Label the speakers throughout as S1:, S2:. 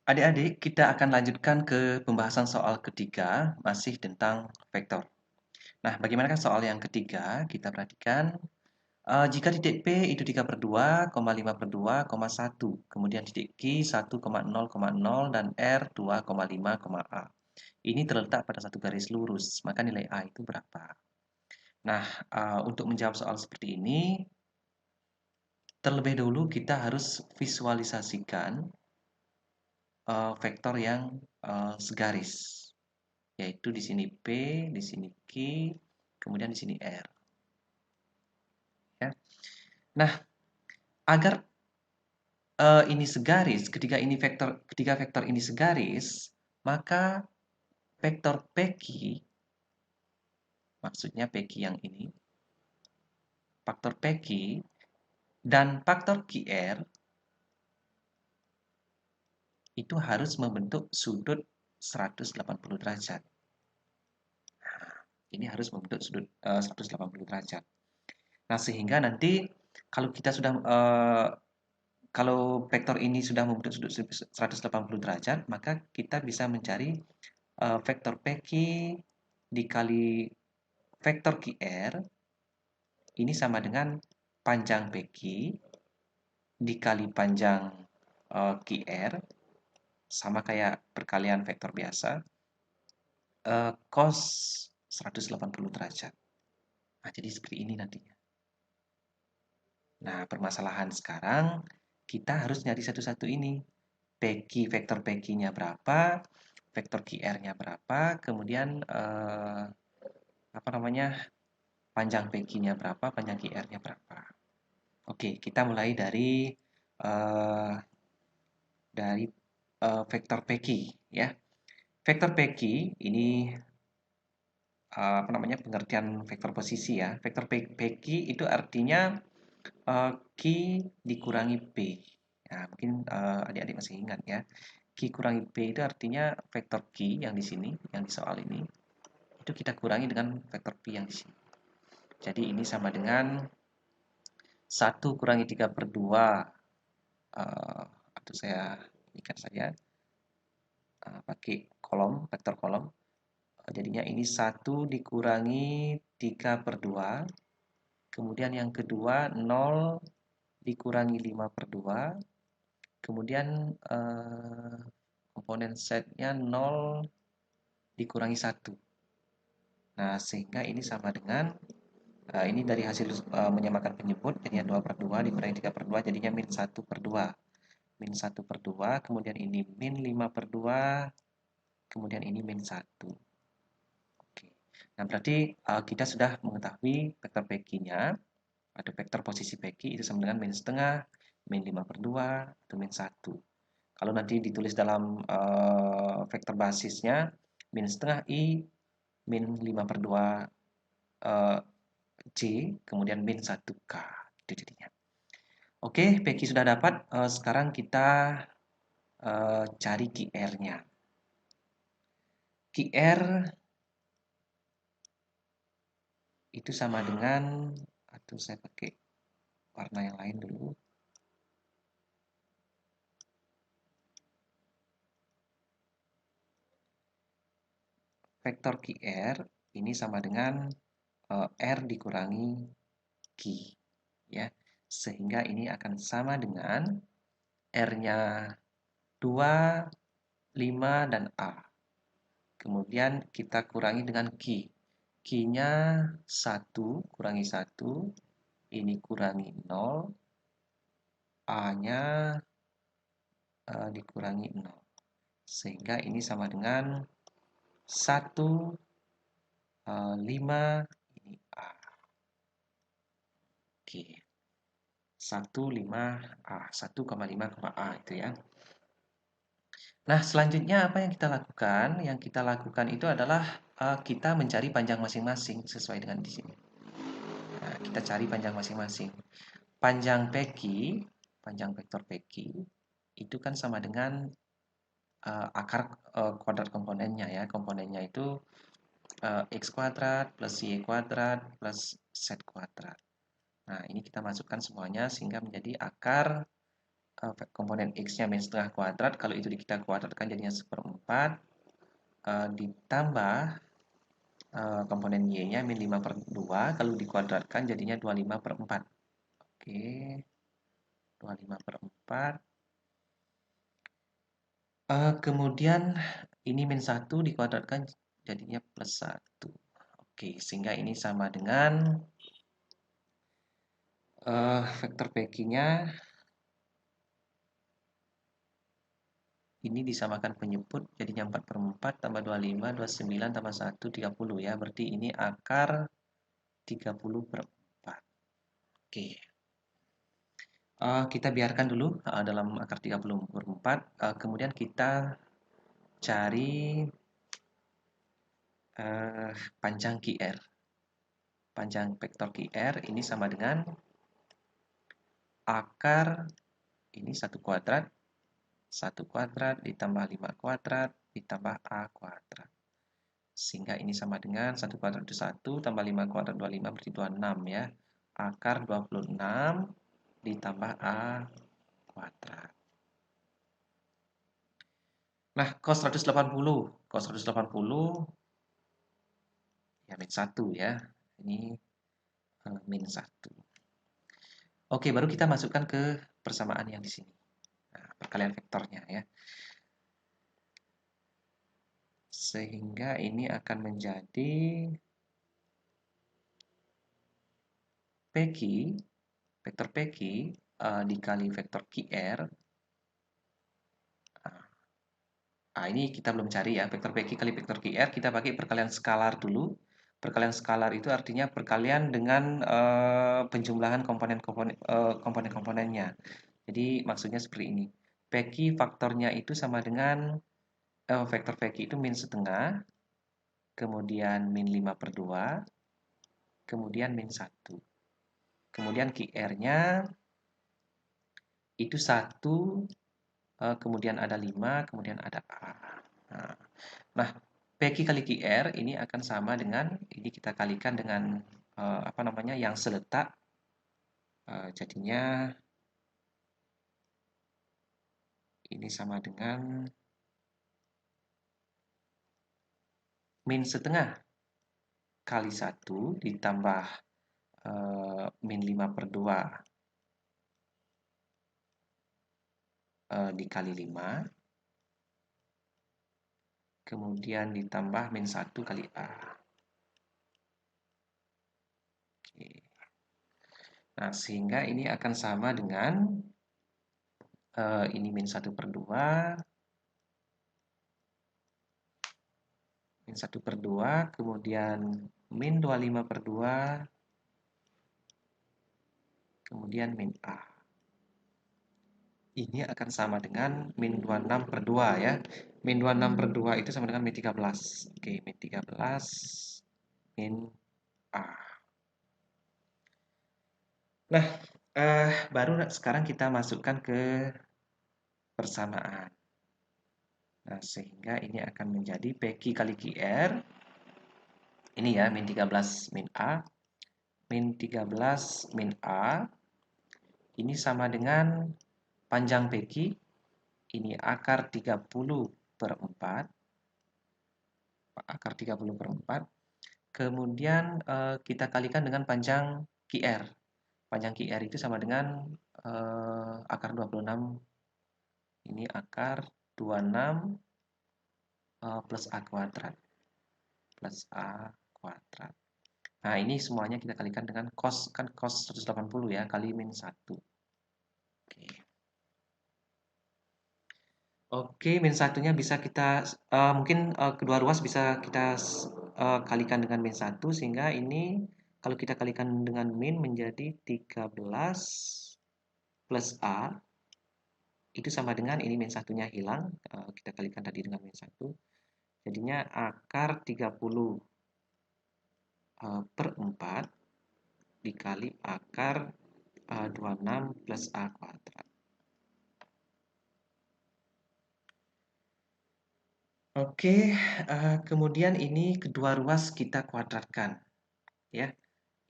S1: Adik-adik, kita akan lanjutkan ke pembahasan soal ketiga, masih tentang vektor. Nah, bagaimanakah soal yang ketiga? Kita perhatikan, jika titik P itu 3/2, 5/2, 1, kemudian titik Q 1,0,0 dan R 2,5, A. Ini terletak pada satu garis lurus, maka nilai A itu berapa? Nah, untuk menjawab soal seperti ini, terlebih dahulu kita harus visualisasikan vektor yang segaris, yaitu di sini P, di sini Q, kemudian di sini R. Ya. Nah, agar ini segaris, ketika vektor ini segaris, maka vektor PQ, maksudnya PQ yang ini, faktor PQ dan faktor QR itu harus membentuk sudut 180 derajat. Ini harus membentuk sudut 180 derajat. Nah, sehingga nanti kalau kita sudah kalau vektor ini sudah membentuk sudut 180 derajat, maka kita bisa mencari vektor PQ dikali vektor QR ini sama dengan panjang PQ dikali panjang QR, sama kayak perkalian vektor biasa, cos 180 derajat. Nah, jadi seperti ini nantinya. Nah, permasalahan sekarang kita harus nyari satu-satu ini. PQ, vektor PQ-nya berapa, vektor QR-nya berapa, kemudian apa namanya, panjang PQ-nya berapa, panjang QR-nya berapa. Oke, kita mulai uh, vektor PQ ya. Vektor PQ ini apa namanya, pengertian vektor posisi ya. Vektor PQ itu artinya Q dikurangi P. Nah, mungkin adik-adik masih ingat ya. Q kurangi P itu artinya vektor Q yang di sini, yang di soal ini, itu kita kurangi dengan vektor P yang di sini. Jadi ini sama dengan 1 kurangi 3/2, atau saya ikat saja pakai kolom, vektor kolom. Jadinya ini 1 dikurangi 3/2, kemudian yang kedua 0 dikurangi 5/2, kemudian komponen setnya 0 dikurangi 1. Nah, sehingga ini sama dengan ini dari hasil menyamakan penyebut, jadinya 2/2 dikurangi 3/2, jadinya min 1/2. Min 1/2, kemudian ini min 5/2, kemudian ini min 1. Oke. Nah, berarti kita sudah mengetahui vektor PQ-nya, atau vektor posisi PQ itu sama dengan min setengah, min 5/2, atau min 1. Kalau nanti ditulis dalam vektor basisnya, min setengah I, min 5/2 J, kemudian min 1K. Itu jadinya. Oke, PQ sudah dapat. Sekarang kita cari QR-nya. QR itu sama dengan, atau saya pakai warna yang lain dulu. Vektor QR ini sama dengan R dikurangi Q. Ya. Sehingga ini akan sama dengan R-nya 2, 5, dan A. Kemudian kita kurangi dengan Q. Q-nya 1 kurangi 1, ini kurangi 0, A-nya dikurangi 0. Sehingga ini sama dengan 1, 5, ini A. Oke. 1, 5, A. 1,5, A itu ya. Nah, selanjutnya apa yang kita lakukan? Yang kita lakukan itu adalah kita mencari panjang masing-masing sesuai dengan di sini. Nah, kita cari panjang masing-masing. Panjang PQ, panjang vektor PQ, itu kan sama dengan akar kuadrat komponennya ya. Komponennya itu X kuadrat plus Y kuadrat plus Z kuadrat. Nah, ini kita masukkan semuanya sehingga menjadi akar komponen X-nya min setengah kuadrat, kalau itu kita kuadratkan jadinya 1/4, ditambah komponen Y-nya min 5/2, kalau dikuadratkan jadinya 25/4. Oke, 25/4. Kemudian ini min 1 dikuadratkan jadinya plus 1. Oke, sehingga ini sama dengan vektor PQ-nya ini disamakan penyebut jadinya 4/4 tambah 25, 29 tambah 1, 30 ya. Berarti ini akar 30/4. Oke. Kita biarkan dulu dalam akar 30/4. Kemudian kita cari panjang QR. Panjang vektor QR ini sama dengan akar ini 1 kuadrat ditambah 5 kuadrat ditambah A kuadrat. Sehingga ini sama dengan 1 kuadrat itu 1 tambah 5 kuadrat 25 berarti 26 ya. Akar 26 ditambah A kuadrat. Nah, cos 180. Cos 180 ya min 1 ya. Ini min 1. Oke, baru kita masukkan ke persamaan yang di sini. Nah, perkalian vektornya ya. Sehingga ini akan menjadi PQ, vektor PQ dikali vektor QR. Nah, ini kita belum cari ya, vektor PQ kali vektor QR, kita pakai perkalian skalar dulu. Perkalian skalar itu artinya perkalian dengan penjumlahan komponen-komponennya. Jadi maksudnya seperti ini. PQ faktornya itu sama dengan vektor PQ itu min setengah, kemudian min 5/2, kemudian min 1. Kemudian QR-nya itu 1, kemudian ada 5, kemudian ada A. Nah, PQ kali QR ini akan sama dengan, ini kita kalikan dengan apa namanya, yang seletak. Jadinya ini sama dengan min setengah kali 1 ditambah min 5/2 dikali 5, kemudian ditambah min 1 kali A. Oke. Nah, sehingga ini akan sama dengan ini min 1/2, min 1/2, kemudian min 25/2, kemudian min A. Ini akan sama dengan min 26/2 ya. Min 26/2 itu sama dengan min 13. Oke, min 13 min A. Nah, baru sekarang kita masukkan ke persamaan. Nah, sehingga ini akan menjadi PQ kali QR. Ini ya, min 13 min A. Min 13 min A. Ini sama dengan panjang PQ. Ini akar 30/4. Akar 30/4. Kemudian kita kalikan dengan panjang QR. Panjang QR itu sama dengan akar 26. Ini akar 26 plus A kuadrat. Plus A kuadrat. Nah, ini semuanya kita kalikan dengan cos, kan cos 180 ya, kali min 1. Oke. Oke, min satunya bisa kita, mungkin kedua ruas bisa kita kalikan dengan min 1, sehingga ini kalau kita kalikan dengan min menjadi 13 plus A, itu sama dengan ini min satunya hilang, kita kalikan tadi dengan min 1, jadinya akar 30/4 dikali akar 26 plus A kuadrat. Oke, kemudian ini kedua ruas kita kuadratkan. Ya,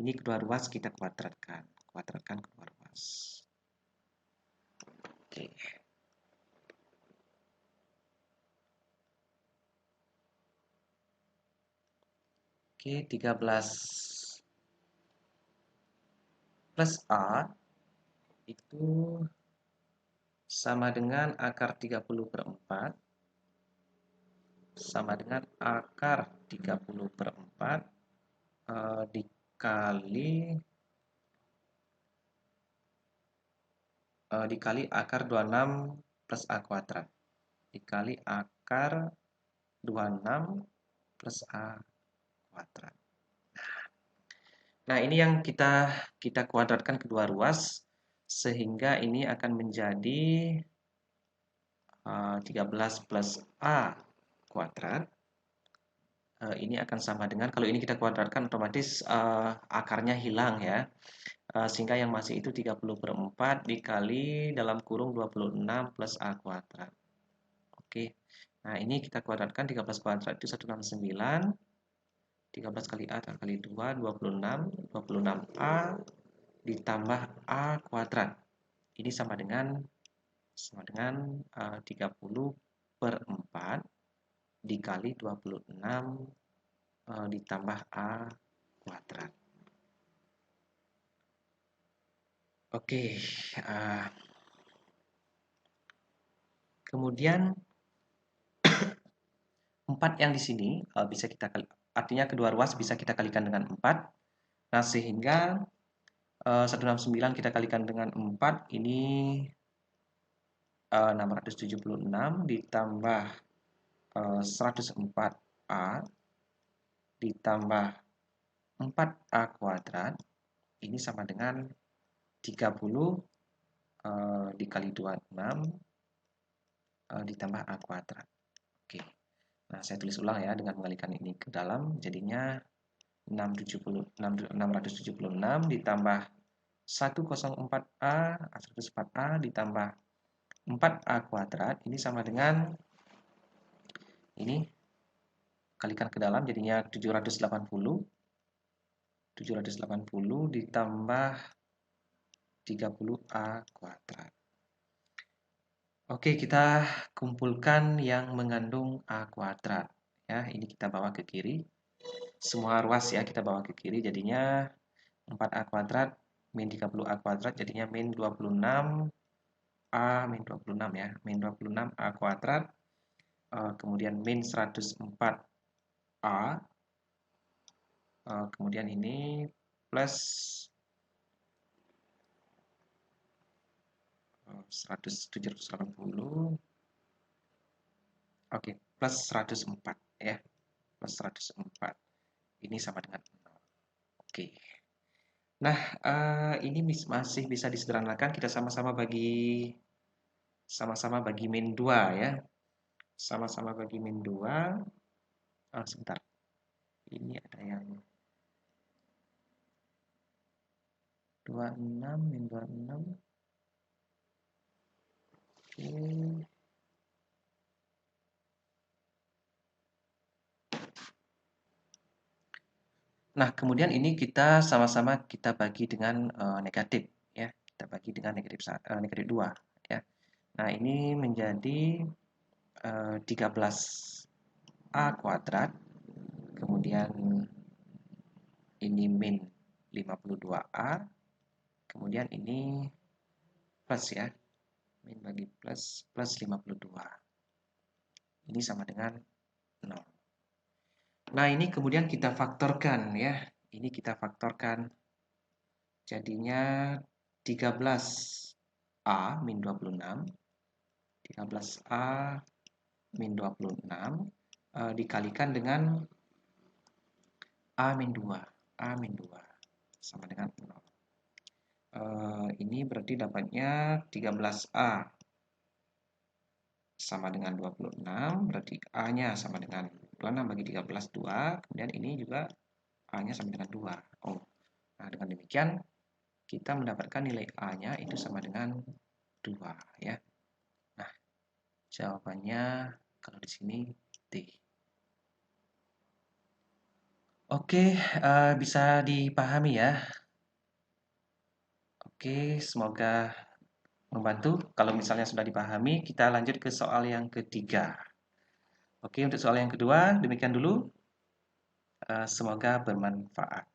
S1: ini kedua ruas kita kuadratkan. Kuadratkan kedua ruas. Oke. Oke, 13 plus A itu sama dengan akar 30/4 sama dengan akar 30/4 dikali akar 26 plus A kuadrat dikali akar 26 plus A kuadrat. Nah, ini yang kita kuadratkan kedua ruas sehingga ini akan menjadi 13 plus A kuadrat. Ini akan sama dengan, kalau ini kita kuadratkan otomatis akarnya hilang ya. Sehingga yang masih itu 30/4 dikali dalam kurung 26 plus A kuadrat. Oke. Nah, ini kita kuadratkan 13 kuadrat itu 169. 13 kali A kali 2, 26. 26A ditambah A kuadrat. Ini sama dengan 30/4 dikali 26 ditambah A kuadrat. Oke, kemudian 4 yang di sini bisa kita artinya kedua ruas bisa kita kalikan dengan 4. Nah, sehingga 169 kita kalikan dengan 4 ini 676 ditambah 104A ditambah 4A kuadrat ini sama dengan 30 dikali 26 ditambah A kuadrat. Oke. Nah, saya tulis ulang ya dengan mengalihkan ini ke dalam, jadinya 676 ditambah 104A, 104A ditambah 4A kuadrat, ini sama dengan, ini kalikan ke dalam, jadinya 780 ditambah 30A kuadrat. Oke, kita kumpulkan yang mengandung A kuadrat. Ya, ini kita bawa ke kiri. Semua ruas ya kita bawa ke kiri, jadinya 4A kuadrat min 30A kuadrat, jadinya min 26A min 26 ya, min 26A kuadrat, kemudian min 104A, kemudian ini plus 780, oke, plus 104 ya, plus 104. Ini sama dengan 0. Oke. Nah, ini masih bisa disederhanakan. Kita sama-sama bagi min 2 ya. Sama-sama bagi min 2. Sebentar. Ini ada yang 26 min 26. Oke. Nah, kemudian ini kita sama-sama kita bagi dengan negatif ya. Kita bagi dengan negatif 2 ya. Nah, ini menjadi 13A kuadrat. Kemudian ini min 52A. Kemudian ini plus ya. Min bagi plus 52. Ini sama dengan 0. Nah, ini kemudian kita faktorkan ya. Ini kita faktorkan. Jadinya 13A min 26. 13A min 26 dikalikan dengan A min 2. A min 2 sama dengan 0. Ini berarti dapatnya 13A sama dengan 26, berarti A-nya sama dengan 26 bagi 13, 2. Kemudian ini juga A-nya sama dengan 2. Oh, nah dengan demikian kita mendapatkan nilai A-nya itu sama dengan 2 ya. Nah, jawabannya kalau di sini D. Oke, bisa dipahami ya. Oke, semoga membantu. Kalau misalnya sudah dipahami, kita lanjut ke soal yang ketiga. Oke, untuk soal yang kedua, demikian dulu. Semoga bermanfaat.